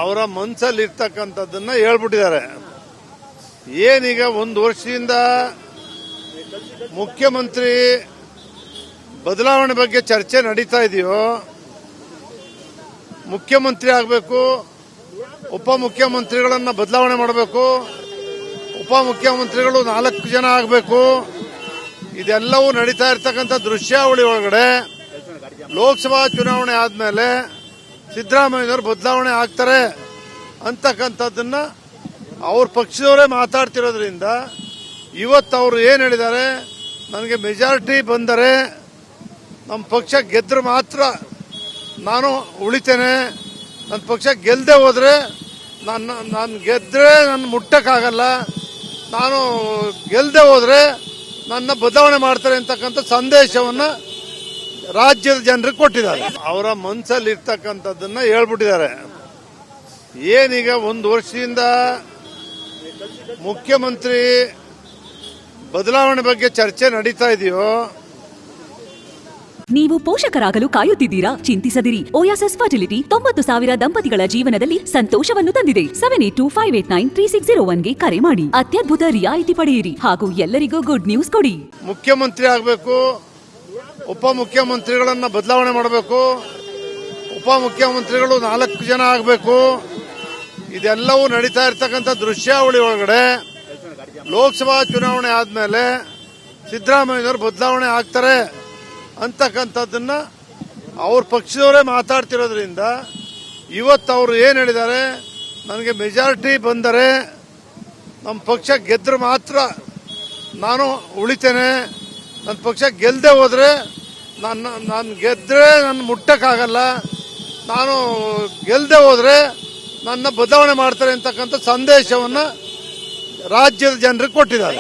ಅವರ ಮನಸ್ಸಲ್ಲಿ ಇರ್ತಕ್ಕಂಥದ್ದನ್ನ ಹೇಳ್ಬಿಟ್ಟಿದ್ದಾರೆ. ಏನೀಗ ಒಂದು ವರ್ಷದಿಂದ ಮುಖ್ಯಮಂತ್ರಿ ಬದಲಾವಣೆ ಬಗ್ಗೆ ಚರ್ಚೆ ನಡೀತಾ ಇದೆಯೋ, ಮುಖ್ಯಮಂತ್ರಿ ಆಗಬೇಕು, ಉಪಮುಖ್ಯಮಂತ್ರಿಗಳನ್ನ ಬದಲಾವಣೆ ಮಾಡಬೇಕು, ಉಪಮುಖ್ಯಮಂತ್ರಿಗಳು 4 ಜನ ಆಗಬೇಕು, ಇದೆಲ್ಲವೂ ನಡೀತಾ ಇರ್ತಕ್ಕಂಥ ದೃಶ್ಯಾವಳಿ ಒಳಗಡೆ ಲೋಕಸಭಾ ಚುನಾವಣೆ ಆದ್ಮೇಲೆ ಸಿದ್ದರಾಮಯ್ಯನವರು ಬದಲಾವಣೆ ಆಗ್ತಾರೆ ಅಂತಕ್ಕಂಥದ್ದನ್ನ ಅವ್ರ ಪಕ್ಷದವರೇ ಮಾತಾಡ್ತಿರೋದ್ರಿಂದ ಇವತ್ತು ಅವರು ಏನು ಹೇಳಿದ್ದಾರೆ, ನನಗೆ ಮೆಜಾರಿಟಿ ಬಂದರೆ ನಮ್ಮ ಪಕ್ಷ ಗೆದ್ರೆ ಮಾತ್ರ ನಾನು ಉಳಿತೇನೆ, ನನ್ನ ಪಕ್ಷ ಗೆಲ್ಲದೆ ಹೋದ್ರೆ ನಾನು ಗೆದ್ರೆ ನನ್ನ ಮುಟ್ಟಕ್ಕಾಗಲ್ಲ, ನಾನು ಗೆಲ್ಲದೆ ಹೋದ್ರೆ ನನ್ನ ಬದಲಾವಣೆ ಮಾಡ್ತಾರೆ ಅಂತಕ್ಕಂಥ ಸಂದೇಶವನ್ನ ರಾಜ್ಯದ ಜನರಿಗೆ ಕೊಟ್ಟಿದ್ದಾರೆ. ಅವರ ಮನಸ್ಸಲ್ಲಿ ಇರ್ತಕ್ಕಂಥದ್ದನ್ನ ಹೇಳ್ಬಿಟ್ಟಿದ್ದಾರೆ. ಏನೀಗ ಒಂದು ವರ್ಷದಿಂದ ಮುಖ್ಯಮಂತ್ರಿ ಬದಲಾವಣೆ ಬಗ್ಗೆ ಚರ್ಚೆ ನಡೀತಾ ಇದೆಯೋ, ನೀವು ಪೋಷಕರಾಗಲು ಕಾಯುತ್ತಿದ್ದೀರಾ? ಚಿಂತಿಸದಿರಿ. ಓಯಾಸಿಸ್ ಫರ್ಟಿಲಿಟಿ 90,000 ದಂಪತಿಗಳ ಜೀವನದಲ್ಲಿ ಸಂತೋಷವನ್ನು ತಂದಿದೆ. 7825893601ಗೆ ಕರೆ ಮಾಡಿ. ಅತ್ಯದ್ಭುತ ರಿಯಾಯಿತಿ ಪಡೆಯಿರಿ ಹಾಗೂ ಎಲ್ಲರಿಗೂ ಗುಡ್ ನ್ಯೂಸ್ ಕೊಡಿ. ಮುಖ್ಯಮಂತ್ರಿ ಆಗಬೇಕು, ಉಪಮುಖ್ಯಮಂತ್ರಿಗಳನ್ನ ಬದಲಾವಣೆ ಮಾಡಬೇಕು, ಉಪಮುಖ್ಯಮಂತ್ರಿಗಳು 4 ಜನ ಆಗಬೇಕು, ಇದೆಲ್ಲವೂ ನಡೀತಾ ಇರ್ತಕ್ಕಂಥ ದೃಶ್ಯಾವಳಿ ಒಳಗಡೆ ಲೋಕಸಭಾ ಚುನಾವಣೆ ಆದ್ಮೇಲೆ ಸಿದ್ದರಾಮಯ್ಯನವರು ಬದಲಾವಣೆ ಆಗ್ತಾರೆ ಅಂತಕ್ಕಂಥದ್ದನ್ನ ಅವ್ರ ಪಕ್ಷದವರೇ ಮಾತಾಡ್ತಿರೋದ್ರಿಂದ ಇವತ್ತು ಅವರು ಏನು ಹೇಳಿದ್ದಾರೆ, ನನಗೆ ಮೆಜಾರಿಟಿ ಬಂದರೆ ನಮ್ಮ ಪಕ್ಷ ಗೆದ್ರೆ ಮಾತ್ರ ನಾನು ಉಳಿತೇನೆ, ನನ್ನ ಪಕ್ಷ ಗೆಲ್ಲದೆ ಹೋದ್ರೆ ನಾನು ಗೆದ್ರೆ ನನ್ನ ಮುಟ್ಟಕ್ಕಾಗಲ್ಲ, ನಾನು ಗೆಲ್ಲದೆ ಹೋದ್ರೆ ನನ್ನ ಬದಲಾವಣೆ ಮಾಡ್ತಾರೆ ಅಂತಕ್ಕಂಥ ಸಂದೇಶವನ್ನ ರಾಜ್ಯದ ಜನರಿಗೆ ಕೊಟ್ಟಿದ್ದಾರೆ.